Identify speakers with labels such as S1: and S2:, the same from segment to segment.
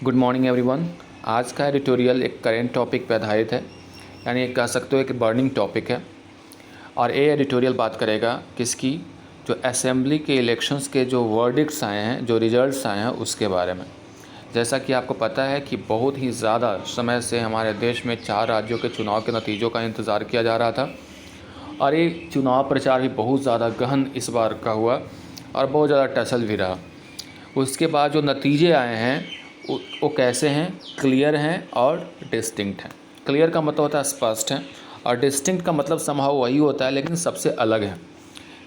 S1: Good morning everyone. आज का editorial एक करेंट टॉपिक पर आधारित है, यानी कह सकते हो एक बर्निंग टॉपिक है। और ये एडिटोरियल बात करेगा किसकी, जो असेंबली के इलेक्शंस के जो वर्डिक्ट्स आए हैं, जो रिजल्ट्स आए हैं उसके बारे में। जैसा कि आपको पता है कि बहुत ही ज़्यादा समय से हमारे देश में 4 राज्यों के चुनाव के नतीजों का इंतज़ार किया जा रहा था और ये चुनाव प्रचार भी बहुत ज़्यादा गहन इस बार का हुआ और बहुत ज़्यादा टसल भी रहा। उसके बाद जो नतीजे आए हैं वो कैसे हैं, क्लियर हैं और डिस्टिंक्ट हैं। क्लियर का मतलब होता है स्पष्ट है और डिस्टिंक्ट का मतलब समहाउ वही होता है लेकिन सबसे अलग है,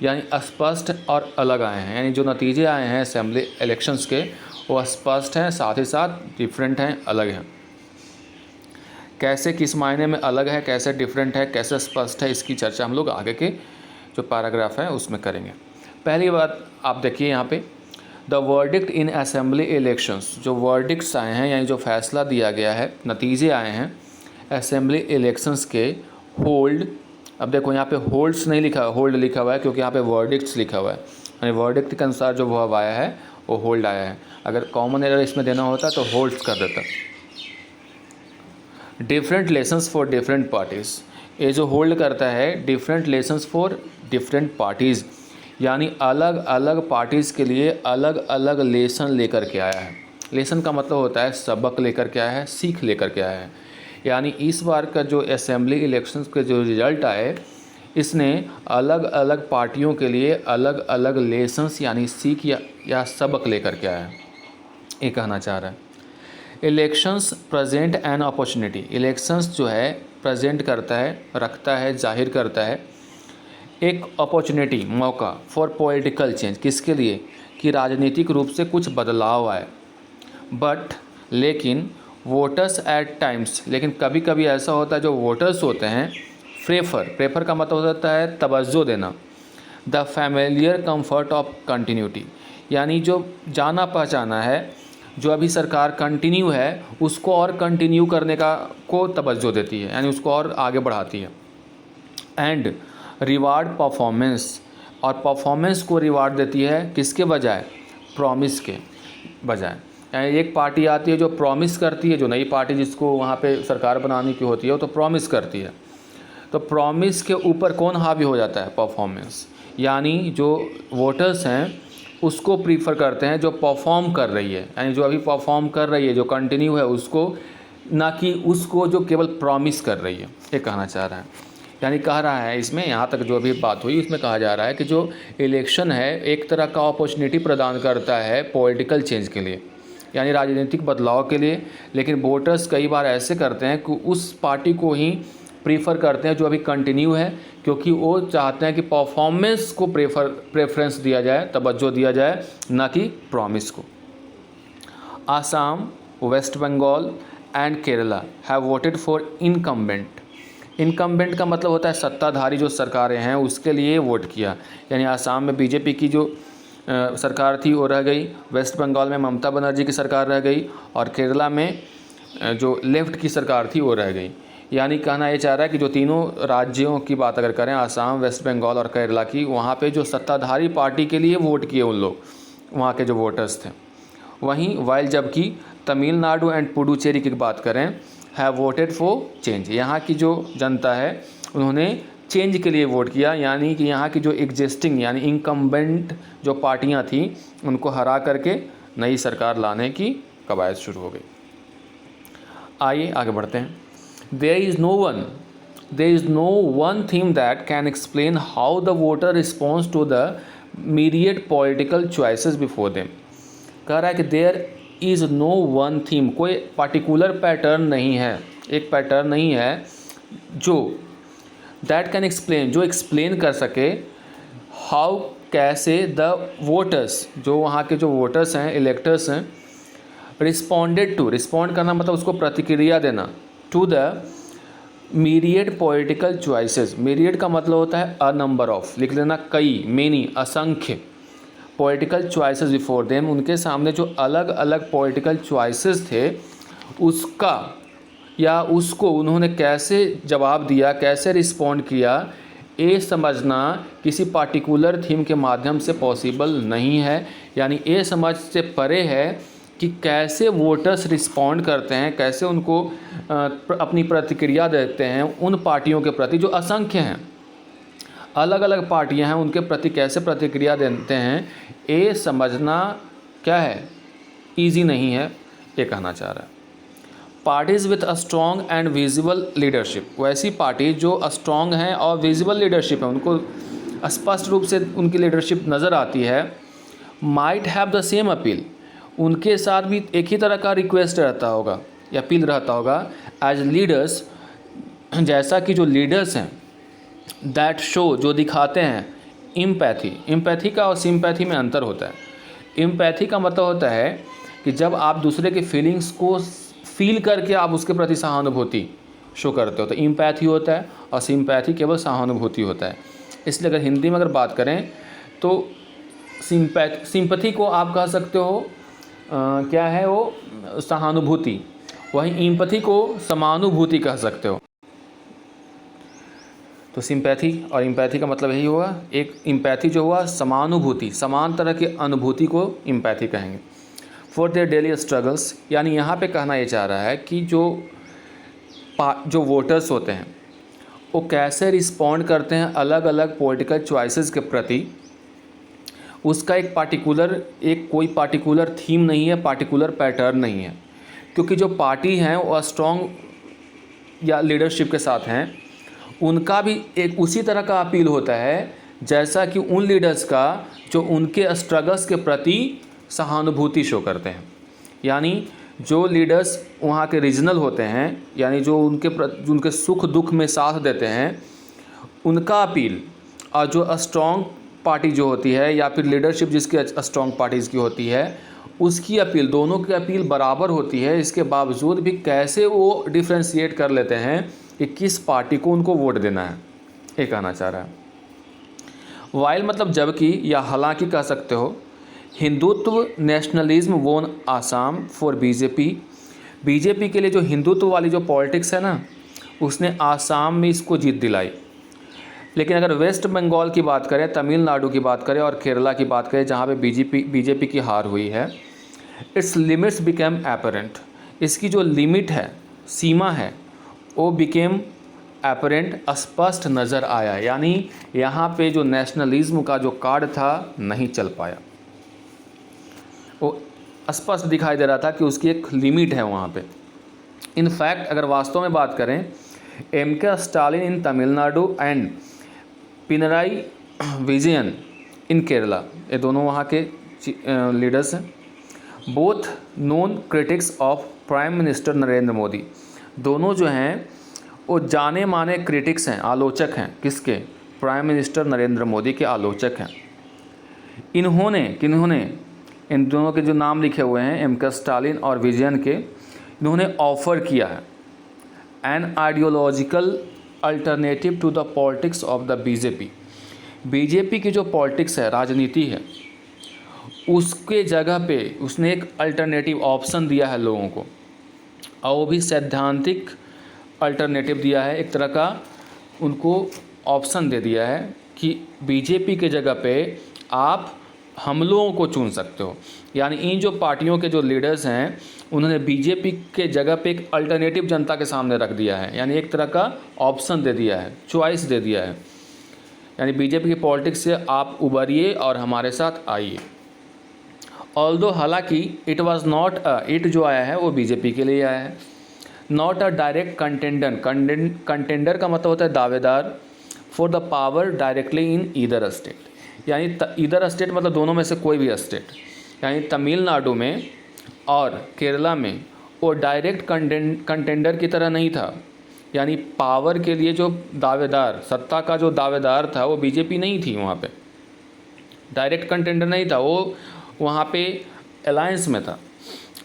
S1: यानी स्पष्ट और अलग आए हैं। यानी जो नतीजे आए हैं असेंबली इलेक्शंस के वो स्पष्ट हैं, साथ ही साथ डिफरेंट हैं, अलग हैं। कैसे, किस मायने में अलग है, कैसे डिफरेंट है, कैसे स्पष्ट है, इसकी चर्चा हम लोग आगे के जो पैराग्राफ हैं उसमें करेंगे। पहली बात आप देखिए यहाँ पे, the verdict in assembly elections. जो वर्डिक्ट्स आए हैं यानी जो फैसला दिया गया है, नतीजे आए हैं असेंबली इलेक्शंस के होल्ड। अब देखो यहाँ पे होल्ड्स नहीं लिखा, होल्ड लिखा हुआ है क्योंकि यहाँ पे वर्डिक्ट्स लिखा हुआ है, यानी वर्डिक्ट के अनुसार जो वर्ब आया है वो होल्ड आया है। अगर कॉमन एरर इसमें देना होता तो होल्ड्स कर देता। Different lessons for different parties, ये जो होल्ड करता है different lessons for different parties, यानी अलग अलग पार्टीज़ के लिए अलग अलग लेसन लेकर के आया है। लेसन का मतलब होता है सबक लेकर के आया है, सीख लेकर के आया है। यानी इस बार का जो असेंबली इलेक्शंस के जो रिज़ल्ट आए, इसने अलग अलग पार्टियों के लिए अलग अलग लेसन्स यानी सीख या सबक लेकर के आया है, ये कहना चाह रहा है। Elections present an opportunity, elections जो है प्रेजेंट करता है, रखता है, जाहिर करता है एक अपॉर्चुनिटी, मौका फॉर पॉलिटिकल चेंज, किसके लिए, कि राजनीतिक रूप से कुछ बदलाव आए। बट लेकिन वोटर्स एट टाइम्स, लेकिन कभी कभी ऐसा होता है जो वोटर्स होते हैं प्रेफर का मतलब होता है तवज्जो देना, the familiar comfort of continuity, यानी जो जाना पहचाना है, जो अभी सरकार कंटिन्यू है उसको और कंटिन्यू करने का को तवज्जो देती है, यानी उसको और आगे बढ़ाती है। एंड रिवार्ड परफॉर्मेंस, और परफॉर्मेंस को रिवार्ड देती है किसके बजाय, प्रॉमिस के बजाय। यानी एक पार्टी आती है जो प्रॉमिस करती है, जो नई पार्टी जिसको वहाँ पे सरकार बनाने की होती है वो तो प्रॉमिस करती है, तो प्रॉमिस के ऊपर कौन हावी हो जाता है, परफॉर्मेंस। यानी जो वोटर्स हैं उसको प्रीफर करते हैं जो परफॉर्म कर रही है, यानी जो अभी परफॉर्म कर रही है, जो कंटिन्यू है उसको, ना कि उसको जो केवल प्रॉमिस कर रही है, ये कहना चाह रहा है। यानी कह रहा है इसमें, यहाँ तक जो अभी बात हुई उसमें कहा जा रहा है कि जो इलेक्शन है एक तरह का अपॉर्चुनिटी प्रदान करता है पॉलिटिकल चेंज के लिए, यानी राजनीतिक बदलाव के लिए। लेकिन वोटर्स कई बार ऐसे करते हैं कि उस पार्टी को ही प्रीफर करते हैं जो अभी कंटिन्यू है, क्योंकि वो चाहते हैं कि परफॉर्मेंस को प्रेफरेंस दिया जाए, तवज्जो दिया जाए, ना कि प्रॉमिस को। Assam, West Bengal and Kerala have voted for incumbent. Incumbent का मतलब होता है सत्ताधारी जो सरकारें हैं उसके लिए वोट किया, यानी आसाम में बीजेपी की जो सरकार थी वो रह गई, वेस्ट बंगाल में ममता बनर्जी की सरकार रह गई और केरला में जो लेफ्ट की सरकार थी वो रह गई। यानी कहना ये चाह रहा है कि जो तीनों राज्यों की बात अगर करें, आसाम, वेस्ट बंगाल और केरला की, वहाँ पे जो सत्ताधारी पार्टी के लिए वोट किए उन लोग, वहाँ के जो वोटर्स थे। वहीं वाइल जबकि तमिलनाडु एंड पुडुचेरी की बात करें, हैव वोटेड फॉर चेंज, यहाँ की जो जनता है उन्होंने चेंज के लिए वोट किया, यानी कि यहाँ की जो एग्जिस्टिंग यानी इनकम्बेंट जो पार्टियाँ थीं उनको हरा करके नई सरकार लाने की कवायद शुरू हो गई। आइए आगे बढ़ते हैं। There is no one theme that can explain how the voter responds to the myriad political choices before them। कह रहा है कि there is no one theme, कोई particular पैटर्न नहीं है, एक पैटर्न नहीं है जो that can explain, जो explain कर सके how, कैसे the voters, जो वहाँ के जो वोटर्स हैं, इलेक्टर्स हैं, responded to, respond करना मतलब उसको प्रतिक्रिया देना, to the myriad political choices. Myriad का मतलब होता है अ नंबर ऑफ, लिख लेना कई, मेनी, असंख्य, पॉलिटिकल चॉइसेस बिफोर देम, उनके सामने जो अलग अलग पॉलिटिकल चॉइसेस थे उसका या उसको उन्होंने कैसे जवाब दिया, कैसे रिस्पॉन्ड किया, ये समझना किसी पार्टिकुलर थीम के माध्यम से पॉसिबल नहीं है। यानी ये समझ से परे है कि कैसे वोटर्स रिस्पॉन्ड करते हैं, कैसे उनको अपनी प्रतिक्रिया देते हैं उन पार्टियों के प्रति जो असंख्य हैं, अलग अलग पार्टियां हैं, उनके प्रति कैसे प्रतिक्रिया देते हैं, ये समझना क्या है, ईजी नहीं है, ये कहना चाह रहा है। Parties with a strong and visible leadership, वैसी पार्टी जो स्ट्रॉन्ग हैं और विजिबल लीडरशिप है, उनको स्पष्ट रूप से उनकी लीडरशिप नज़र आती है, might have the same appeal, उनके साथ भी एक ही तरह का रिक्वेस्ट रहता होगा या अपील रहता होगा एज लीडर्स, जैसा कि जो लीडर्स हैं, दैट शो, जो दिखाते हैं इम्पैथी, इम्पैथी का और सिंपैथी में अंतर होता है। इम्पैथी का मतलब होता है कि जब आप दूसरे के फीलिंग्स को फील करके आप उसके प्रति सहानुभूति शो करते हो तो इम्पैथी होता है, और सिंपैथी केवल सहानुभूति होता है। इसलिए अगर हिंदी में अगर बात करें तो सिंपैथी को आप कह सकते हो क्या है वो, सहानुभूति, वहीं एम्पैथी को समानुभूति कह सकते हो। तो सिंपैथी और एम्पैथी का मतलब यही होगा, एक एम्पैथी जो हुआ समानुभूति, समान तरह की अनुभूति को एम्पैथी कहेंगे। फॉर देयर डेली स्ट्रगल्स, यानी यहाँ पे कहना ये चाह रहा है कि जो वोटर्स होते हैं वो कैसे रिस्पॉन्ड करते हैं अलग अलग पॉलिटिकल चॉइसेस के प्रति, उसका कोई पार्टिकुलर थीम नहीं है, पार्टिकुलर पैटर्न नहीं है, क्योंकि जो पार्टी हैं वो स्ट्रॉन्ग या लीडरशिप के साथ हैं, उनका भी एक उसी तरह का अपील होता है जैसा कि उन लीडर्स का जो उनके स्ट्रगल्स के प्रति सहानुभूति शो करते हैं। यानी जो लीडर्स वहाँ के रीजनल होते हैं, यानी जो उनके सुख दुख में साथ देते हैं, उनका अपील, और जो स्ट्रॉन्ग पार्टी जो होती है या फिर लीडरशिप जिसकी स्ट्रॉन्ग पार्टीज़ की होती है, उसकी अपील, दोनों की अपील बराबर होती है। इसके बावजूद भी कैसे वो डिफ्रेंशिएट कर लेते हैं कि किस पार्टी को उनको वोट देना है, ये कहना चाह रहा है। वाइल मतलब जबकि या हालांकि कह सकते हो। हिंदुत्व नेशनलिज्म वोन आसाम फॉर बीजेपी, बीजेपी के लिए जो हिंदुत्व वाली जो पॉलिटिक्स है ना, उसने आसाम में इसको जीत दिलाई। लेकिन अगर वेस्ट बंगाल की बात करें, तमिलनाडु की बात करें और केरला की बात करें जहाँ पे बीजेपी की हार हुई है, इट्स लिमिट्स बिकेम एपरेंट, इसकी जो लिमिट है, सीमा है, वो बिकेम एपरेंट, स्पष्ट नज़र आया। यानी यहाँ पे जो नेशनलिज्म का जो कार्ड था नहीं चल पाया, वो स्पष्ट दिखाई दे रहा था कि उसकी एक लिमिट है वहाँ पे। इनफैक्ट अगर वास्तव में बात करें, MK. Stalin in Tamil Nadu and Pinarayi Vijayan in Kerala, ये दोनों वहाँ के लीडर्स हैं, both known critics of prime minister Narendra Modi, दोनों जो हैं वो जाने माने क्रिटिक्स हैं, आलोचक हैं, किसके, प्राइम मिनिस्टर नरेंद्र मोदी के आलोचक हैं। किन्होंने इन दोनों के जो नाम लिखे हुए हैं, एम.के. स्टालिन और विजयन के, इन्होंने ऑफ़र किया है an ideological alternative to the politics of the BJP की जो पॉलिटिक्स है, राजनीति है, उसके जगह पे उसने एक अल्टरनेटिव ऑप्शन दिया है लोगों को, और वो भी सैद्धांतिक अल्टरनेटिव दिया है, एक तरह का उनको ऑप्शन दे दिया है कि बीजेपी के जगह पे आप हम लोगों को चुन सकते हो। यानी इन जो पार्टियों के जो लीडर्स हैं, उन्होंने बीजेपी के जगह पे एक अल्टरनेटिव जनता के सामने रख दिया है, यानी एक तरह का ऑप्शन दे दिया है, चॉइस दे दिया है। यानी बीजेपी की पॉलिटिक्स से आप उभरिए और हमारे साथ आइए। ऑल्दो हालांकि इट वाज नॉट इट जो आया है वो बीजेपी के लिए आया है, नॉट अ डायरेक्ट कंटेंडर का मतलब होता है दावेदार, for the power directly in either state, यानी ईदर स्टेट मतलब दोनों में से कोई भी स्टेट, यानी तमिलनाडु में और केरला में वो डायरेक्ट कंटेंडर की तरह नहीं था। यानी पावर के लिए जो दावेदार, सत्ता का जो दावेदार था वो बीजेपी नहीं थी, वहाँ पे डायरेक्ट कंटेंडर नहीं था, वो वहाँ पे अलायंस में था।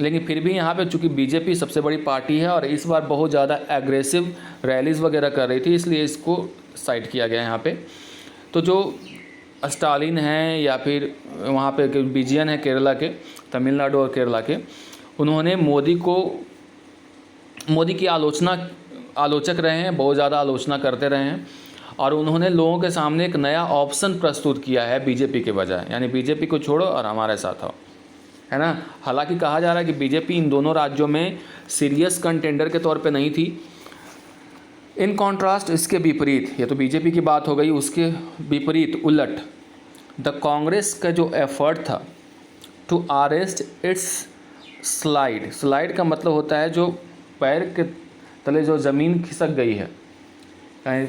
S1: लेकिन फिर भी यहाँ पे चूँकि बीजेपी सबसे बड़ी पार्टी है और इस बार बहुत ज़्यादा एग्रेसिव रैलीज़ वगैरह कर रही थी, इसलिए इसको साइड किया गया यहाँ पे। तो जो स्टालिन हैं या फिर वहाँ पे विजयन है केरला के, तमिलनाडु और केरला के, उन्होंने मोदी की आलोचक रहे हैं, बहुत ज़्यादा आलोचना करते रहे हैं, और उन्होंने लोगों के सामने एक नया ऑप्शन प्रस्तुत किया है बीजेपी के बजाय, यानी बीजेपी को छोड़ो और हमारे साथ आओ। है ना। हालांकि कहा जा रहा है कि बीजेपी इन दोनों राज्यों में सीरियस कंटेंडर के तौर पे नहीं थी। इन कॉन्ट्रास्ट, इसके विपरीत, ये तो बीजेपी की बात हो गई, उसके विपरीत उलट द कांग्रेस का जो एफर्ट था to arrest its slide, slide का मतलब होता है जो पैर के तले जो ज़मीन खिसक गई है,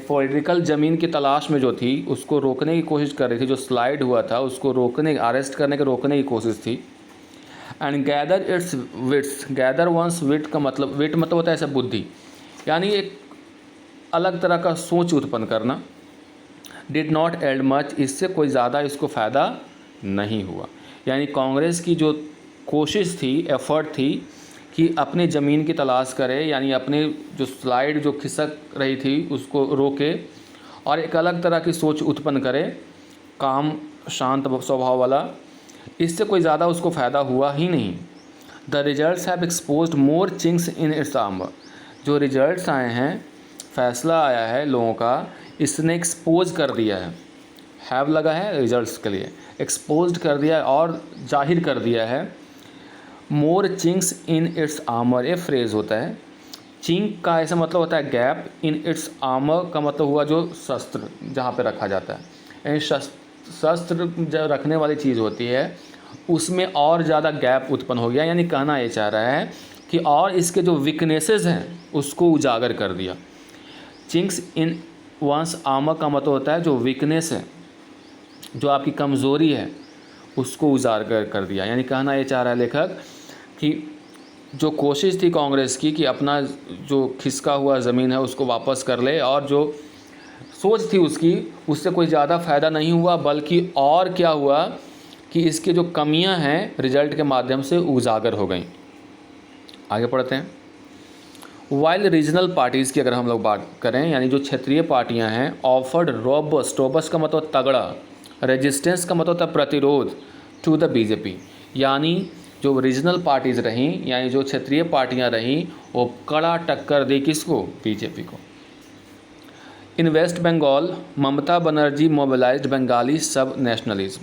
S1: पॉलिटिकल ज़मीन की तलाश में जो थी उसको रोकने की कोशिश कर रही थी, जो स्लाइड हुआ था उसको रोकने, अरेस्ट करने के रोकने की कोशिश थी। And gather its wits, gather once wit का मतलब, विट मतलब होता है ऐसा बुद्धि, यानी एक अलग तरह का सोच उत्पन्न करना। डिड नॉट एल्ड मच, इससे कोई ज़्यादा इसको फ़ायदा नहीं हुआ। यानी कांग्रेस की जो कोशिश थी, एफर्ट थी कि अपने ज़मीन की तलाश करे, यानी अपने जो स्लाइड जो खिसक रही थी उसको रोके और एक अलग तरह की सोच उत्पन्न करे, काम शांत स्वभाव वाला, इससे कोई ज़्यादा उसको फ़ायदा हुआ ही नहीं। The results have exposed more chinks in its armour, जो रिजल्ट्स आए हैं, फैसला आया है लोगों का, इसने एक्सपोज कर दिया है लगा है रिजल्ट्स के लिए, एक्सपोज्ड कर दिया है और जाहिर कर दिया है। मोर चिंक्स इन इट्स आर्मर, ये फ्रेज़ होता है। चिंक का ऐसा मतलब होता है गैप, इन इट्स आर्मर का मतलब हुआ जो शस्त्र जहाँ पे रखा जाता है, यानी शस्त्र जो रखने वाली चीज़ होती है उसमें और ज़्यादा गैप उत्पन्न हो गया। यानी कहना ये चाह रहा है कि और इसके जो वीकनेसेस हैं उसको उजागर कर दिया। चिंक्स इन वंस आर्मर का मतलब होता है जो वीकनेस है, जो आपकी कमज़ोरी है उसको उजागर कर दिया। यानी कहना ये चाह रहा है लेखक कि जो कोशिश थी कांग्रेस की कि अपना जो खिसका हुआ ज़मीन है उसको वापस कर ले, और जो सोच थी उसकी, उससे कोई ज़्यादा फ़ायदा नहीं हुआ, बल्कि और क्या हुआ कि इसके जो कमियां हैं रिजल्ट के माध्यम से उजागर हो गई। आगे पढ़ते हैं। वाइल रीजनल पार्टीज़ की अगर हम लोग बात करें, यानी जो क्षेत्रीय पार्टियां हैं, ऑफर्ड रोबस्ट, रोबस्ट का मतलब तगड़ा, रेजिस्टेंस का मतलब होता है प्रतिरोध, टू द बीजेपी, यानी जो रीजनल पार्टीज़ रहीं, यानी जो क्षेत्रीय पार्टियां रहीं, वो कड़ा टक्कर दी किसको? बीजेपी को। इन वेस्ट बंगाल ममता बनर्जी मोबिलाइज्ड बंगाली सब नेशनलिज्म,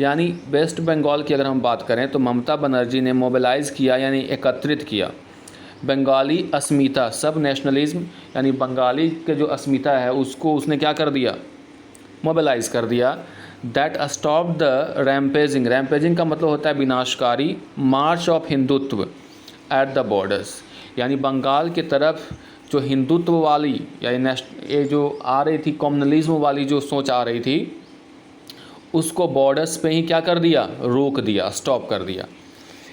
S1: यानी वेस्ट बंगाल की अगर हम बात करें तो ममता बनर्जी ने मोबिलाइज़ किया, यानी एकत्रित किया, बंगाली अस्मिता, सब नेशनलिज्म, यानी बंगाली के जो अस्मिता है उसको उसने क्या कर दिया? मोबिलाइज़ कर दिया। That stop the rampaging, rampaging का मतलब होता है विनाशकारी, march of Hindutva at the borders, यानी बंगाल की तरफ जो हिंदुत्व वाली यानी ये जो आ रही थी, कम्युनलिज्म वाली जो सोच आ रही थी, उसको बॉर्डर्स पे ही क्या कर दिया? रोक दिया, स्टॉप कर दिया।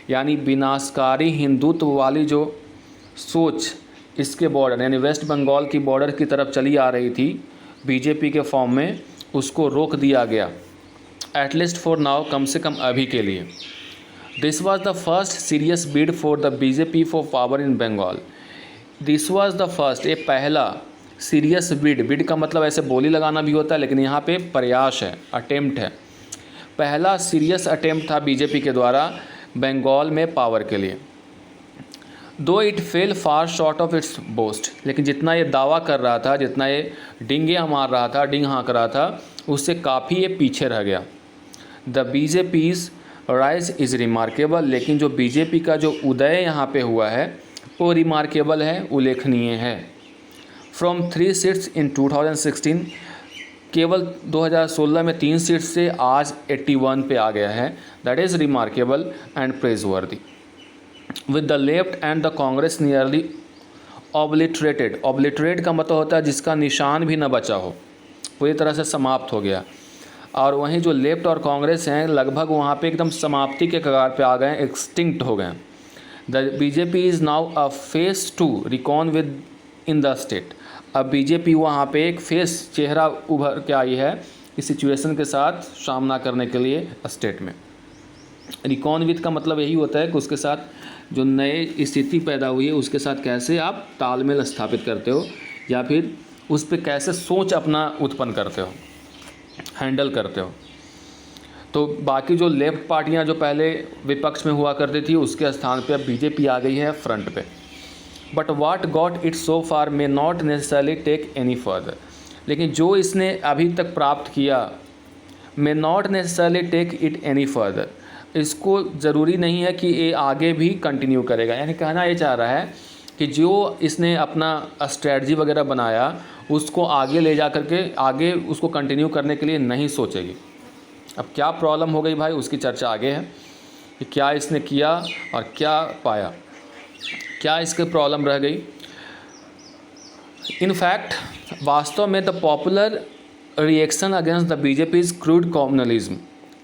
S1: यानी विनाशकारी हिंदुत्व वाली जो सोच इसके बॉर्डर यानी वेस्ट बंगाल की बॉर्डर की तरफ चली आ रही थी बीजेपी के फॉर्म में, उसको रोक दिया गया, एटलीस्ट फॉर नाउ, कम से कम अभी के लिए। This was the first serious bid for the BJP for power in Bengal. This was the first, ये पहला सीरियस बिड, बिड का मतलब ऐसे बोली लगाना भी होता है, लेकिन यहाँ पे प्रयास है, अटेम्प्ट है, पहला सीरियस अटेम्प्ट था बीजेपी के द्वारा बंगाल में पावर के लिए। दो it fail far short of its boast, लेकिन जितना ये दावा कर रहा था, जितना ये डिंगे मार रहा था, डिंग हाँक रहा था, उससे काफ़ी ये पीछे रह गया। द बीजेपीज़ राइज इज़ रिमार्केबल, लेकिन जो बीजेपी का जो उदय यहाँ पे हुआ है वो रिमार्केबल है, उल्लेखनीय है। फ्रॉम 3 सीट्स इन 2016, केवल 2016 में 3 सीट से आज 81 पे आ गया है। That is remarkable and प्रेजवर्दी। With the left and the Congress nearly obliterated, obliterate का मतलब होता है जिसका निशान भी न बचा हो, पूरी तरह से समाप्त हो गया। और वहीं जो लेफ्ट और कांग्रेस हैं लगभग वहाँ पे एकदम समाप्ति के कगार पे आ गए, एक्सटिंक्ट हो गए। The BJP is now a face to reckon with in the state, अब बीजेपी वहाँ पे एक फेस, चेहरा उभर के आई है इस सिचुएशन के साथ सामना करने के लिए स्टेट में। रिकॉन विद का मतलब यही होता है कि उसके साथ जो नए स्थिति पैदा हुई है उसके साथ कैसे आप तालमेल स्थापित करते हो, या फिर उस पर कैसे सोच अपना उत्पन्न करते हो, हैंडल करते हो। तो बाकी जो लेफ्ट पार्टियां जो पहले विपक्ष में हुआ करती थी उसके स्थान पे अब बीजेपी आ गई है फ्रंट पे। But what got it so far may not necessarily take any further, लेकिन जो इसने अभी तक प्राप्त किया, may not necessarily take it any further, इसको ज़रूरी नहीं है कि ये आगे भी कंटिन्यू करेगा। यानी कहना ये चाह रहा है कि जो इसने अपना स्ट्रेटजी वगैरह बनाया उसको आगे ले जा करके आगे उसको कंटिन्यू करने के लिए नहीं सोचेगी। अब क्या प्रॉब्लम हो गई भाई, उसकी चर्चा आगे है कि क्या इसने किया और क्या पाया, क्या इसके प्रॉब्लम रह गई। इनफैक्ट वास्तव में the popular reaction against the BJP's crude communalism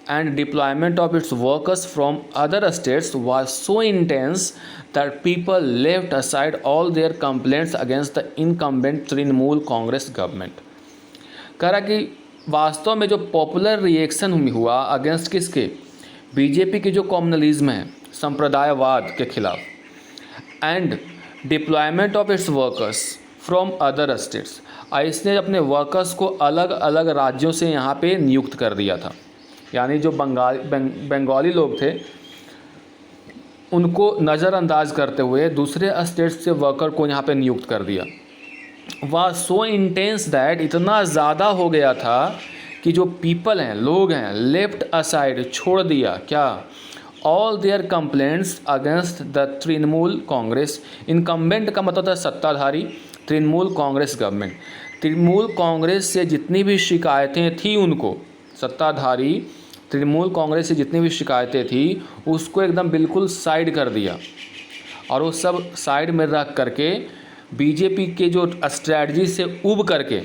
S1: and deployment of its workers from other states was so intense that people left aside all their complaints against the incumbent Trinamool Congress government। कह रहा कि वास्तव में जो popular reaction हुआ against किसके, BJP की जो कम्युनलिज्म है, संप्रदायवाद के खिलाफ, and deployment of its workers from other states, इसने अपने वर्कर्स को अलग अलग राज्यों से यहाँ पे नियुक्त कर दिया था। यानी जो बंगाली लोग थे उनको नज़रअंदाज करते हुए दूसरे स्टेट से वर्कर को यहाँ पे नियुक्त कर दिया। वह सो इंटेंस दैट, इतना ज़्यादा हो गया था कि जो पीपल हैं, लोग हैं, लेफ्ट असाइड, छोड़ दिया क्या, all their complaints against the Trinamool Congress. Incumbent का मतलब था सत्ताधारी, तृणमूल कांग्रेस गवर्नमेंट। तृणमूल कांग्रेस से जितनी भी शिकायतें थी उनको, सत्ताधारी तृणमूल कांग्रेस से जितनी भी शिकायतें थी उसको एकदम बिल्कुल साइड कर दिया और वो सब साइड में रख करके बीजेपी के जो स्ट्रैटजी से उब करके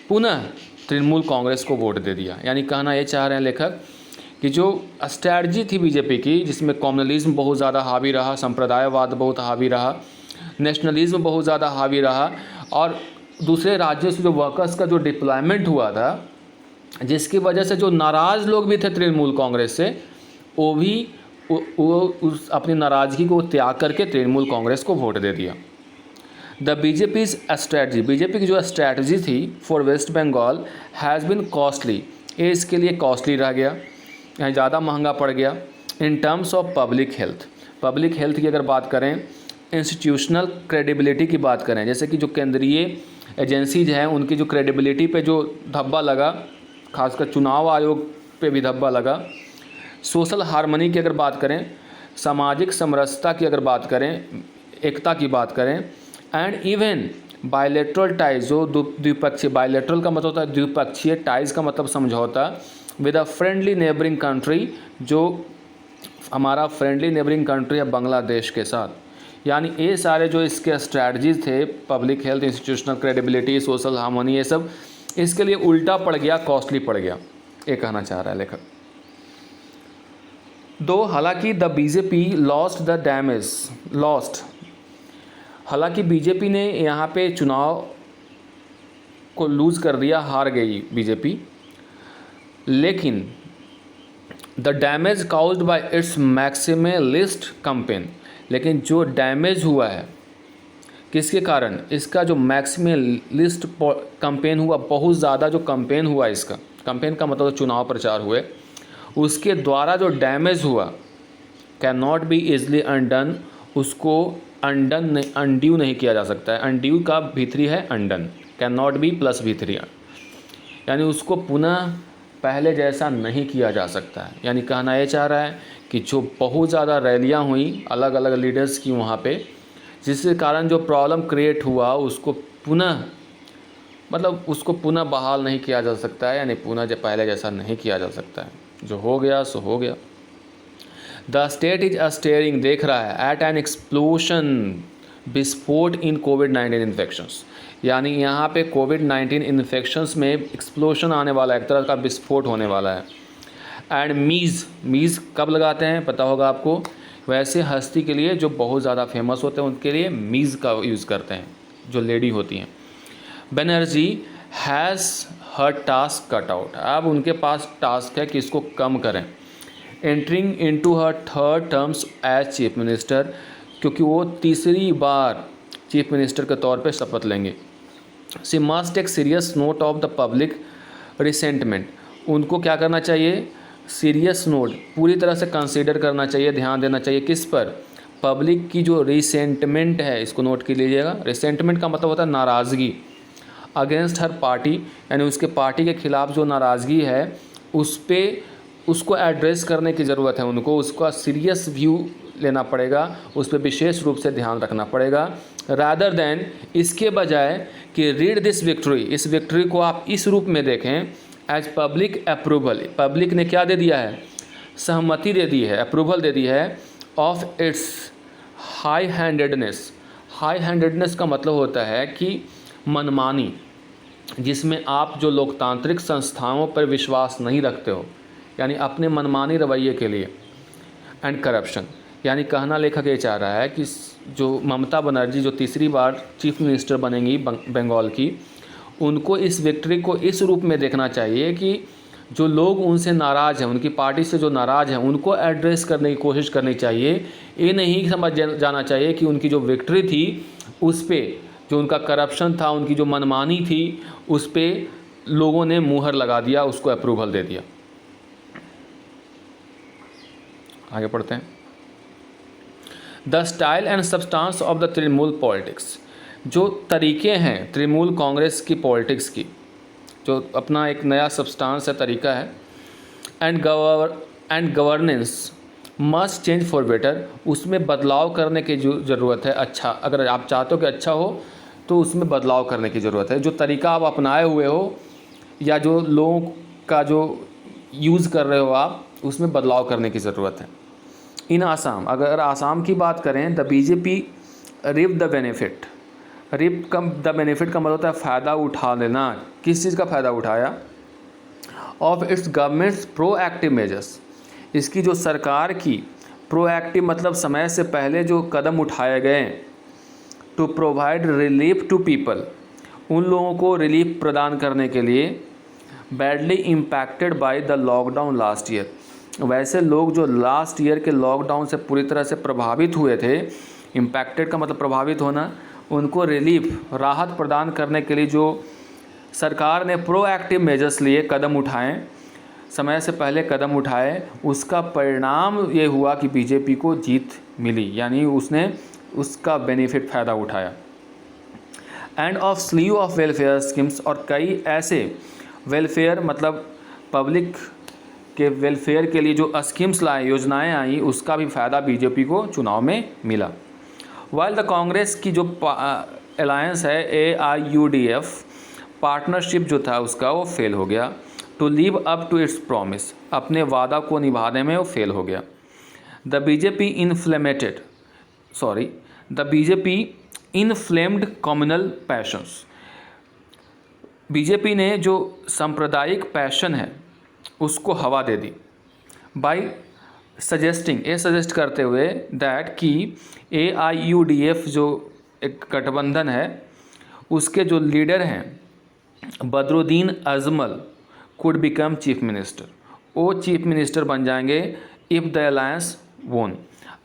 S1: पुनः तृणमूल कांग्रेस को वोट दे दिया। यानी कहना ये चाह रहे हैं लेखक कि जो स्ट्रैटजी थी बीजेपी की, जिसमें कम्युनलिज्म बहुत ज़्यादा हावी रहा, संप्रदायवाद बहुत हावी रहा, नेशनलिज्म बहुत ज़्यादा हावी रहा, और दूसरे राज्यों से जो वर्कर्स का जो डिप्लॉयमेंट हुआ था, जिसकी वजह से जो नाराज़ लोग भी थे तृणमूल कांग्रेस से, वो भी उस अपनी नाराज़गी को त्याग करके तृणमूल कांग्रेस को वोट दे दिया। द बीजेपीज़ स्ट्रैटजी, बीजेपी की जो स्ट्रैटजी थी for West Bengal has been costly, ये इसके लिए कॉस्टली रह गया, यहाँ ज़्यादा महंगा पड़ गया। In terms of public health, public health की अगर बात करें, इंस्टीट्यूशनल क्रेडिबिलिटी की बात करें, जैसे कि जो केंद्रीय एजेंसीज हैं उनकी जो क्रेडिबिलिटी पे जो धब्बा लगा, खासकर चुनाव आयोग पे भी धब्बा लगा। सोशल हार्मनी की अगर बात करें, सामाजिक समरसता की अगर बात करें, एकता की बात करें, एंड इवन बायलैटरल टाइज, जो द्विपक्षीय, बायलैटरल का मतलब होता है द्विपक्षीय, टाइज का मतलब समझौता, with a friendly neighbouring country, जो हमारा फ्रेंडली नेबरिंग कंट्री है बांग्लादेश के साथ। यानी ये सारे जो इसके स्ट्रैटजीज थे, public health, institutional credibility, social harmony, ये सब इसके लिए उल्टा पड़ गया, कॉस्टली पड़ गया, ये कहना चाह रहा है लेखक। दो हालांकि the BJP lost the damage, lost, हालांकि बीजेपी ने यहाँ पे चुनाव को लूज़ कर दिया, हार गई बीजेपी, लेकिन the damage caused bye it's maximalist campaign, लेकिन जो डैमेज हुआ है किसके कारण, इसका जो मैक्सिमलिस्ट कैंपेन हुआ, बहुत ज़्यादा जो कैंपेन हुआ, इसका कैंपेन का मतलब चुनाव प्रचार हुए, उसके द्वारा जो डैमेज हुआ, can not be easily undone, उसको अनड्यू नहीं किया जा सकता है। अनड्यू का V3 है undone, can not be plus V3, यानी उसको पुनः पहले जैसा नहीं किया जा सकता है। यानी कहना ये चाह रहा है कि जो बहुत ज़्यादा रैलियाँ हुई अलग अलग लीडर्स की वहाँ पे, जिसके कारण जो प्रॉब्लम क्रिएट हुआ उसको पुनः, मतलब उसको पुनः बहाल नहीं किया जा सकता है, यानी पुनः जब पहले जैसा नहीं किया जा सकता है। जो हो गया सो हो गया। द स्टेट इज स्टेयरिंग, देख रहा है, एट एन एक्सप्लोशन विस्फोट इन कोविड-19 इन्फेक्शंस, यानी यहाँ पे कोविड-19 इन्फेक्शंस में एक्सप्लोशन आने वाला है, एक तरह का विस्फोट होने वाला है। एंड मीज़ कब लगाते हैं पता होगा आपको, वैसे हस्ती के लिए जो बहुत ज़्यादा फेमस होते हैं उनके लिए मीज़ का यूज़ करते हैं, जो लेडी होती हैं। Banerjee has her task cut out, अब उनके पास टास्क है कि इसको कम करें। Entering into her third terms as chief minister, क्योंकि वो तीसरी बार चीफ मिनिस्टर के तौर पे शपथ लेंगे। She must take serious note of the public resentment, उनको क्या करना चाहिए, सीरियस नोट, पूरी तरह से कंसीडर करना चाहिए, ध्यान देना चाहिए किस पर, पब्लिक की जो रिसेंटमेंट है, इसको नोट कर लीजिएगा। रिसेंटमेंट का मतलब होता है नाराज़गी, अगेंस्ट हर पार्टी, यानी उसके पार्टी के खिलाफ जो नाराज़गी है उस पर उसको एड्रेस करने की ज़रूरत है, उनको उसका सीरियस व्यू लेना पड़ेगा, उस पर विशेष रूप से ध्यान रखना पड़ेगा। रादर देन, इसके बजाय कि रीड दिस विक्ट्री, इस विक्ट्री को आप इस रूप में देखें एज पब्लिक अप्रूवल। पब्लिक ने क्या दे दिया है? सहमति दे दी है, अप्रूवल दे दी है of its high handedness. High handedness का मतलब होता है कि मनमानी, जिसमें आप जो लोकतांत्रिक संस्थाओं पर विश्वास नहीं रखते हो, यानी अपने मनमानी रवैये के लिए, एंड करप्शन। यानी कहना लेखक ये चाह रहा है कि जो ममता बनर्जी जो तीसरी बार चीफ मिनिस्टर बनेंगी बंगाल की, उनको इस विक्ट्री को इस रूप में देखना चाहिए कि जो लोग उनसे नाराज़ हैं, उनकी पार्टी से जो नाराज़ हैं, उनको एड्रेस करने की कोशिश करनी चाहिए। ये नहीं समझ जाना चाहिए कि उनकी जो विक्ट्री थी उस पर जो उनका करप्शन था, उनकी जो मनमानी थी, उस पर लोगों ने मुहर लगा दिया, उसको अप्रूवल दे दिया। आगे पढ़ते हैं। The style and substance of the Trinamool politics. जो तरीके हैं तृणमूल कांग्रेस की पॉलिटिक्स की, जो अपना एक नया सब्सटेंस है, तरीका है, and governance must change for better. उसमें बदलाव करने की जो ज़रूरत है। अच्छा, अगर आप चाहते हो कि अच्छा हो तो उसमें बदलाव करने की ज़रूरत है। जो तरीका आप अपनाए हुए हो या जो लोगों का जो यूज़ कर रहे हो आप, उसमें बदलाव करने की ज़रूरत है। इन आसाम, अगर आसाम की बात करें, the BJP reap the benefit. Reap का द बेनिफिट का मतलब होता है फ़ायदा उठा लेना। किस चीज़ का फ़ायदा उठाया? Of its governments proactive measures. इसकी जो सरकार की प्रोएक्टिव मतलब समय से पहले जो कदम उठाए गए to provide relief to people, उन लोगों को रिलीफ प्रदान करने के लिए, badly impacted by the lockdown last year. वैसे लोग जो लास्ट ईयर के लॉकडाउन से पूरी तरह से प्रभावित हुए थे, इम्पैक्टेड का मतलब प्रभावित होना, उनको रिलीफ राहत प्रदान करने के लिए जो सरकार ने प्रोएक्टिव मेजर्स लिए, कदम उठाएं, समय से पहले कदम उठाए, उसका परिणाम ये हुआ कि बीजेपी को जीत मिली, यानी उसने उसका बेनिफिट फ़ायदा उठाया। End of sleeve of welfare schemes, और कई ऐसे वेलफेयर मतलब पब्लिक के वेलफेयर के लिए जो स्कीम्स लाए, योजनाएं आई, उसका भी फ़ायदा बीजेपी को चुनाव में मिला। वाइल द कांग्रेस की जो अलायंस है AIUDF पार्टनरशिप जो था उसका वो फेल हो गया। To live up to its promise, अपने वादा को निभाने में वो फेल हो गया। The BJP inflamed communal passions. BJP ने जो सांप्रदायिक पैशन है उसको हवा दे दी। बाय सजेस्टिंग, ये सजेस्ट करते हुए दैट कि AIUDF जो एक गठबंधन है, उसके जो लीडर हैं Badruddin Ajmal could become chief minister. वो चीफ मिनिस्टर बन जाएंगे इफ़ द अलायंस वोन।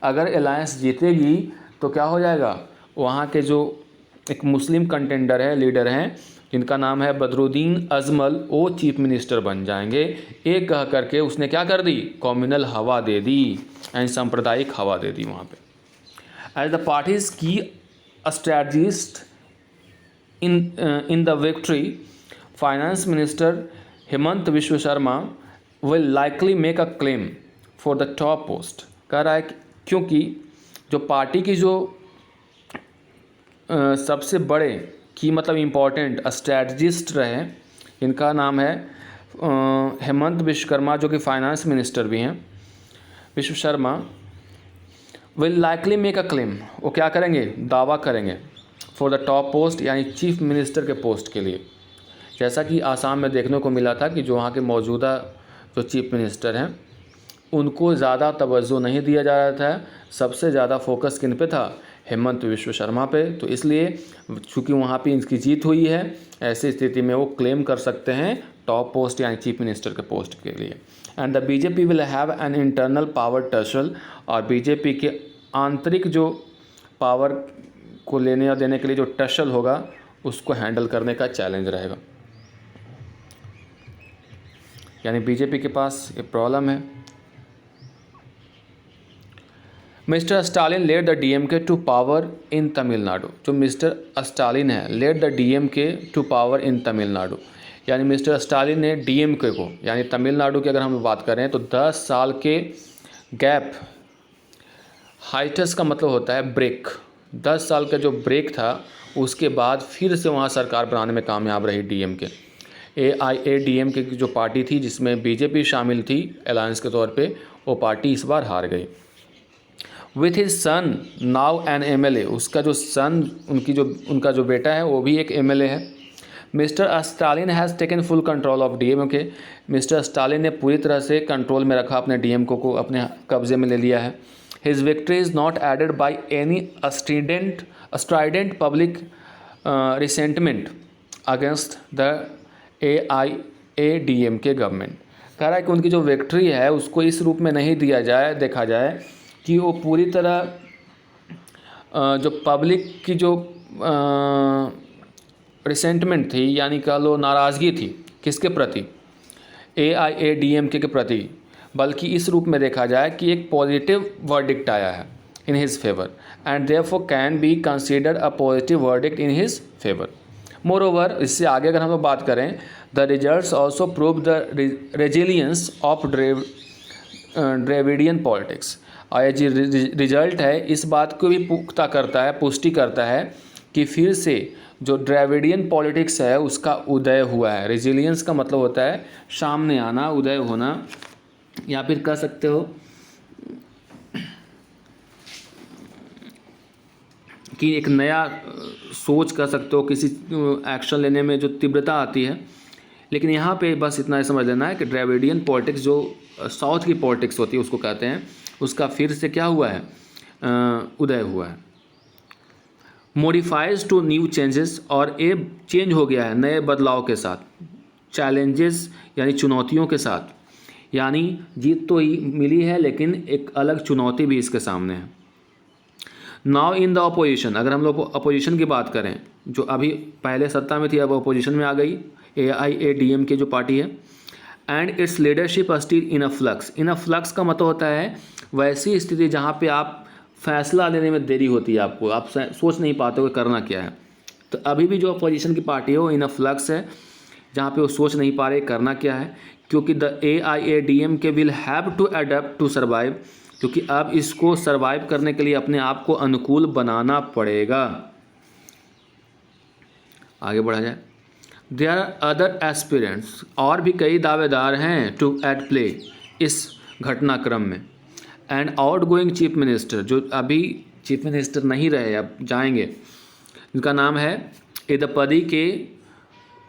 S1: अगर अलायंस जीतेगी तो क्या हो जाएगा? वहाँ के जो एक मुस्लिम कंटेंडर है, लीडर हैं, जिनका नाम है बदरुद्दीन अजमल, वो चीफ मिनिस्टर बन जाएंगे। एक कह करके उसने क्या कर दी? कम्युनल हवा दे दी, एंड सांप्रदायिक हवा दे दी वहाँ पे। एज द पार्टीज की strategist in the victory, finance minister Hemanta Biswa Sarma will likely make a claim for the top post. कह रहा है क्योंकि जो पार्टी की जो सबसे बड़े की मतलब इम्पॉर्टेंट स्ट्रैटेजिस्ट रहे, इनका नाम है हेमंत विश्वकर्मा, जो कि फाइनेंस मिनिस्टर भी हैं, विश्व Sarma, will likely make a claim, वो क्या करेंगे? दावा करेंगे फॉर द टॉप पोस्ट, यानी चीफ मिनिस्टर के पोस्ट के लिए। जैसा कि आसाम में देखने को मिला था कि जो वहाँ के मौजूदा जो चीफ मिनिस्टर हैं उनको ज़्यादा तवज्जो नहीं दिया जा रहा था, सबसे ज़्यादा फोकस किन पे था? हेमंत विश्व शर्मा पे। तो इसलिए चूँकि वहाँ पे इनकी जीत हुई है, ऐसी स्थिति में वो क्लेम कर सकते हैं टॉप पोस्ट यानी चीफ मिनिस्टर के पोस्ट के लिए। And the BJP will have an internal power tussle, और बीजेपी के आंतरिक जो पावर को लेने और देने के लिए जो टसल होगा उसको हैंडल करने का चैलेंज रहेगा। यानी बीजेपी के पास ये प्रॉब्लम है। Mister Stalin led the DMK to power in Tamil Nadu. जो मिस्टर स्टालिन है, led the DMK to power in Tamil Nadu, यानी मिस्टर स्टालिन ने डीएमके को, यानी तमिलनाडु की अगर हम बात करें तो 10 साल के गैप, हाइटस का मतलब होता है ब्रेक, 10 साल का जो ब्रेक था उसके बाद फिर से वहाँ सरकार बनाने में कामयाब रही डीएमके। AIADMK की जो पार्टी थी जिसमें बीजेपी शामिल थी अलायंस के तौर पे, वो पार्टी इस बार हार गई। With his son now an MLA, उसका जो सन, उनका जो बेटा है वो भी एक MLA है। Mister Stalin has taken full control of DMK, mister Stalin ने पूरी तरह से कंट्रोल में रखा अपने DMK को, अपने कब्जे में ले लिया है। His victory is not aided by any strident public resentment against the AIADMK government. कह रहा है कि उनकी जो विक्ट्री है उसको इस रूप में नहीं देखा जाए कि वो पूरी तरह जो पब्लिक की जो रिसेंटमेंट थी, यानी कह लो नाराज़गी थी, किसके प्रति, AIADMK के प्रति, बल्कि इस रूप में देखा जाए कि एक पॉजिटिव वर्डिक्ट आया है in his favour and therefore can be considered a positive verdict in his favour. Moreover, इससे आगे अगर हम लोग बात करें, the results also prove the resilience of Dravidian politics. और ये जो रिजल्ट है इस बात को भी पुष्टि करता है कि फिर से जो ड्रेविडियन पॉलिटिक्स है उसका उदय हुआ है। रेजिलियंस का मतलब होता है सामने आना, उदय होना, या फिर कह सकते हो कि एक नया सोच कह सकते हो, किसी एक्शन लेने में जो तीव्रता आती है। लेकिन यहाँ पे बस इतना ही समझ लेना है कि ड्रेविडियन पॉलिटिक्स जो साउथ की पॉलिटिक्स होती है उसको कहते हैं, उसका फिर से क्या हुआ है, उदय हुआ है। मॉडिफाइज टू न्यू चेंजेस, और ये चेंज हो गया है नए बदलाव के साथ, चैलेंजेस यानी चुनौतियों के साथ, यानी जीत तो ही मिली है लेकिन एक अलग चुनौती भी इसके सामने है। नाउ इन द अपोजिशन, अगर हम लोग अपोजिशन की बात करें, जो अभी पहले सत्ता में थी अब अपोजिशन में आ गई, AIADMK जो पार्टी है, and it's leadership still in a flux. In a flux का मतलब होता है वैसी स्थिति जहाँ पे आप फैसला लेने में देरी होती है, आपको, आप सोच नहीं पाते हो करना क्या है। तो अभी भी जो अपोजिशन की पार्टी है वो इन अ फ्लक्स है, जहाँ पे वो सोच नहीं पा रहे करना क्या है, क्योंकि the AIADMK will have to adapt to survive, क्योंकि अब इसको सर्वाइव करने के लिए अपने आप को अनुकूल बनाना पड़ेगा। आगे बढ़ा जाए। देयर आर अदर एस्पिरेंट्स, और भी कई दावेदार हैं टू एट प्ले इस घटनाक्रम में। And out going chief minister, जो अभी चीफ मिनिस्टर नहीं रहे, अब जाएंगे, जिनका नाम है Edappadi K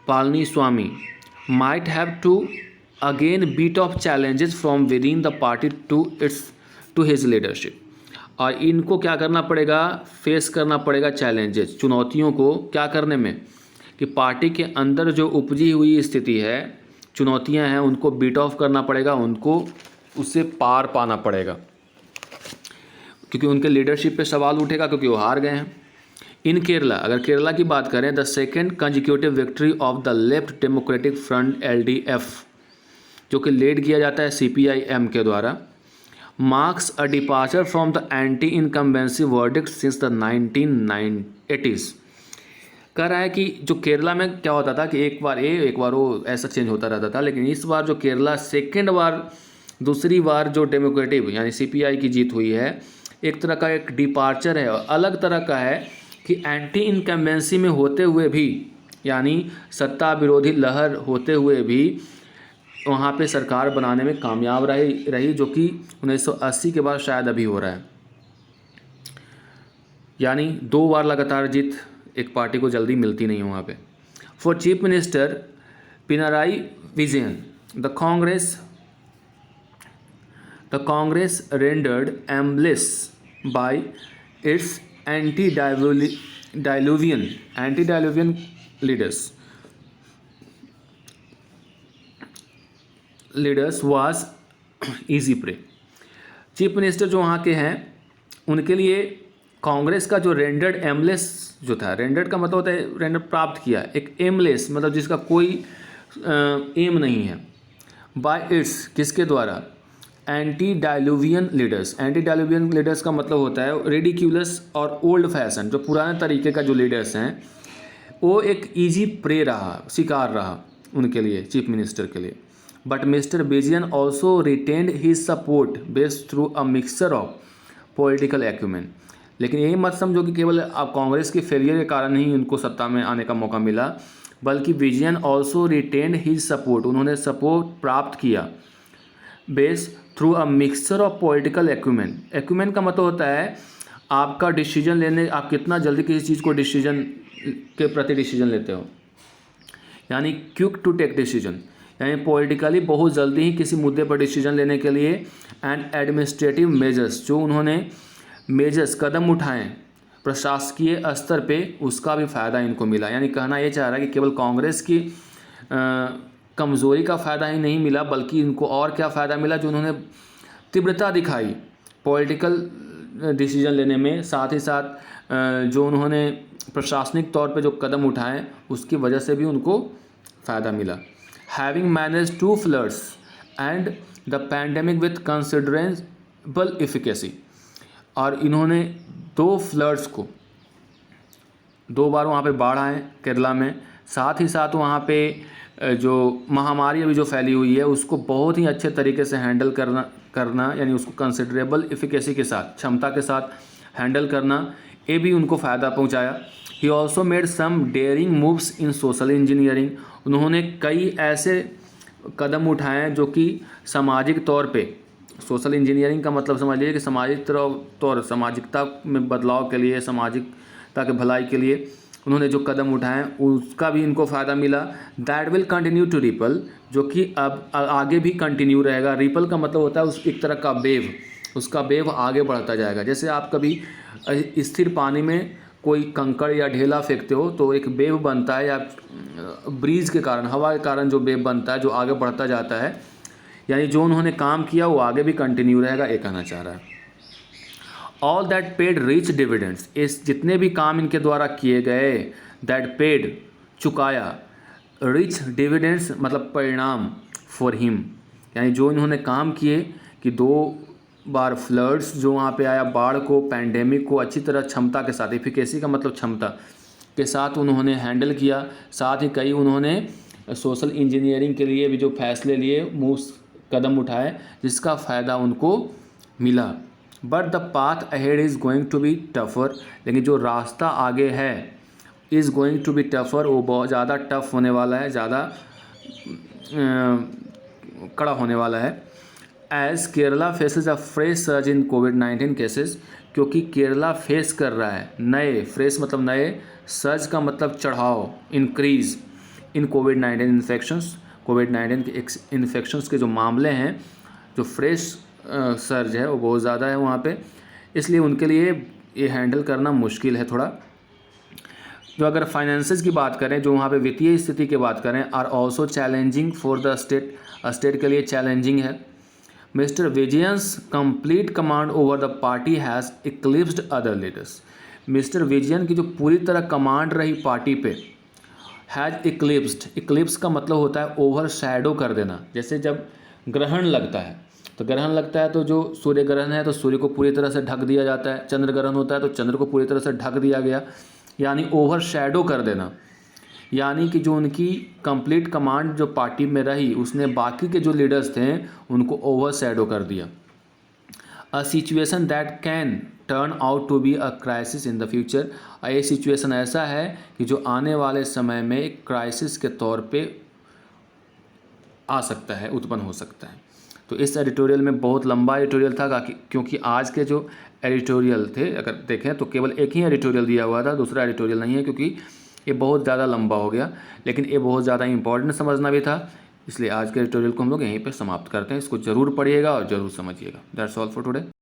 S1: Palaniswami, might have to again beat off challenges from with in the party to his leadership. और इनको क्या करना पड़ेगा, फेस करना पड़ेगा चैलेंजेस, चुनौतियों को क्या करने में, कि पार्टी के अंदर जो उपजी हुई स्थिति है, चुनौतियां हैं, उनको बीट ऑफ करना पड़ेगा, उनको उससे पार पाना पड़ेगा, क्योंकि उनके लीडरशिप पे सवाल उठेगा, क्योंकि वो हार गए हैं। इन केरला, अगर केरला की बात करें, the second consecutive victory of the left democratic front LDF, जो कि लीड किया जाता है CPIM के द्वारा, marks a departure from the anti-incumbency verdict since the 1980s। कह रहा है कि जो केरला में क्या होता था कि एक बार वो ऐसा चेंज होता रहता था, लेकिन इस बार जो केरला सेकेंड बार, दूसरी बार जो डेमोक्रेटिव यानी CPI की जीत हुई है, एक तरह का एक डिपार्चर है, अलग तरह का है कि एंटी इनकम्बेंसी में होते हुए भी, यानी सत्ता विरोधी लहर होते हुए भी वहाँ पे सरकार बनाने में कामयाब रही, जो कि 1980 के बाद शायद अभी हो रहा है। यानी 2 बार लगातार जीत एक पार्टी को जल्दी मिलती नहीं है वहाँ पे। For chief minister Pinarayi Vijayan, the Congress rendered aimless by its antediluvian leaders was easy prey। Chief minister जो वहाँ के हैं उनके लिए कांग्रेस का जो रेंडर्ड एमलेस जो था, रेंडर्ड का मतलब होता है रेंडर प्राप्त किया, एक एमलेस मतलब जिसका कोई एम नहीं है, बाय इट्स किसके द्वारा, एंटी डायलुवियन लीडर्स का मतलब होता है रेडिक्यूलस और ओल्ड फैशन, जो पुराने तरीके का जो लीडर्स हैं, वो एक इजी प्रे रहा, शिकार रहा। उनके लिए, चीफ मिनिस्टर के लिए। But mister Vijayan also retained his support based through a mixture of political acumen. लेकिन यही मत समझो कि केवल अब कांग्रेस के फेलियर के कारण ही उनको सत्ता में आने का मौका मिला, बल्कि Vijayan also retained his support, उन्होंने सपोर्ट प्राप्त किया based through a mixture of political acumen. Acumen का मतलब होता है आपका डिसीजन लेने, आप कितना जल्दी किसी चीज़ को डिसीजन के प्रति डिसीजन लेते हो, यानी क्विक टू टेक डिसीजन, यानी पॉलिटिकली बहुत जल्दी ही किसी मुद्दे पर डिसीजन लेने के लिए। एंड एडमिनिस्ट्रेटिव मेजर्स, जो उन्होंने मेजर्स कदम उठाएं प्रशासकीय स्तर पे, उसका भी फ़ायदा इनको मिला। यानी कहना ये चाह रहा है कि केवल कांग्रेस की कमज़ोरी का फ़ायदा ही नहीं मिला, बल्कि इनको और क्या फ़ायदा मिला, जो उन्होंने तीव्रता दिखाई पॉलिटिकल डिसीजन लेने में, साथ ही साथ जो उन्होंने प्रशासनिक तौर पे जो कदम उठाए उसकी वजह से भी उनको फ़ायदा मिला। Having manage 2 floods and the pandemic with considerable efficacy, और इन्होंने 2 फ्लड्स को, 2 बार वहाँ पे बाढ़ आए केरला में, साथ ही साथ वहाँ पे जो महामारी अभी जो फैली हुई है उसको बहुत ही अच्छे तरीके से हैंडल करना, यानी उसको कंसिडरेबल एफिकेसी के साथ, क्षमता के साथ हैंडल करना, ये भी उनको फ़ायदा पहुँचाया। He also made some daring moves in social engineering, उन्होंने कई ऐसे कदम उठाए जो कि सामाजिक तौर पे, सोशल इंजीनियरिंग का मतलब समझ लीजिए कि सामाजिकता में बदलाव के लिए, सामाजिकता के भलाई के लिए उन्होंने जो कदम उठाए उसका भी इनको फ़ायदा मिला। That will continue to ripple, जो कि अब आगे भी कंटिन्यू रहेगा। रिपल का मतलब होता है उस एक तरह का वेव, उसका वेव आगे बढ़ता जाएगा। जैसे आप कभी स्थिर पानी में कोई कंकड़ या ढेला फेंकते हो तो एक वेव बनता है, या ब्रीज के कारण, हवा के कारण जो वेव बनता है, जो आगे बढ़ता जाता है, यानी जो उन्होंने काम किया वो आगे भी कंटिन्यू रहेगा, ये कहना चाह रहा है। All that paid rich dividends, इस जितने भी काम इनके द्वारा किए गए, दैट पेड चुकाया, रिच डिविडेंड्स मतलब परिणाम, फॉर हिम, यानी जो इन्होंने काम किए कि 2 बार फ्लड्स जो वहाँ पे आया, बाढ़ को, पैंडेमिक को अच्छी तरह क्षमता के साथ, एफिकेसी का मतलब क्षमता के साथ उन्होंने हैंडल किया। साथ ही कई उन्होंने सोशल इंजीनियरिंग के लिए भी जो फैसले लिए, मूव्स कदम उठाए, जिसका फ़ायदा उनको मिला। But the path ahead is going to be tougher, लेकिन जो रास्ता आगे है is going to be tougher, वो बहुत ज़्यादा टफ होने वाला है, ज़्यादा कड़ा होने वाला है। As Kerala faces a fresh surge in कोविड-19 केसेस, क्योंकि केरला फेस कर रहा है नए, फ्रेश मतलब नए, सर्ज का मतलब चढ़ाव, इंक्रीज़ इन कोविड-19 इन्फेक्शंस, कोविड-19 के इन्फेक्शंस के जो मामले हैं, जो फ्रेश सर्ज है वो बहुत ज़्यादा है वहाँ पे, इसलिए उनके लिए ये हैंडल करना मुश्किल है थोड़ा। जो अगर फाइनेंसेस की बात करें, जो वहाँ पे वित्तीय स्थिति की बात करें, are also challenging for the state, state के लिए चैलेंजिंग है। Mister Vijayan's complete command over the party has eclipsed other leaders, mister Vijayan की जो पूरी तरह कमांड रही पार्टी पे, हैज़ इक्लिप्स्ड, इक्लिप्स का मतलब होता है ओवर शैडो कर देना। जैसे जब ग्रहण लगता है, तो ग्रहण लगता है तो जो सूर्य ग्रहण है तो सूर्य को पूरी तरह से ढक दिया जाता है, चंद्र ग्रहण होता है तो चंद्र को पूरी तरह से ढक दिया गया, यानी ओवर शैडो कर देना। यानी कि जो उनकी कंप्लीट कमांड जो पार्टी में रही, उसने बाकी के जो लीडर्स थे उनको ओवर शैडो कर दिया। A situation that can turn out to be a crisis in the future, ये सिचुएशन ऐसा है कि जो आने वाले समय में एक क्राइसिस के तौर पे आ सकता है, उत्पन्न हो सकता है। तो इस एडिटोरियल में बहुत लंबा एडिटोरियल था, क्योंकि आज के जो एडिटोरियल थे अगर देखें तो केवल एक ही एडिटोरियल दिया हुआ था, दूसरा एडिटोरियल नहीं है, क्योंकि ये बहुत ज़्यादा लंबा हो गया, लेकिन ये बहुत ज़्यादा इंपॉर्टेंट समझना भी था, इसलिए आज के एडिटोरियल को हम लोग यहीं पे समाप्त करते हैं। इसको ज़रूर पढ़िएगा और ज़रूर समझिएगा। That's all for today.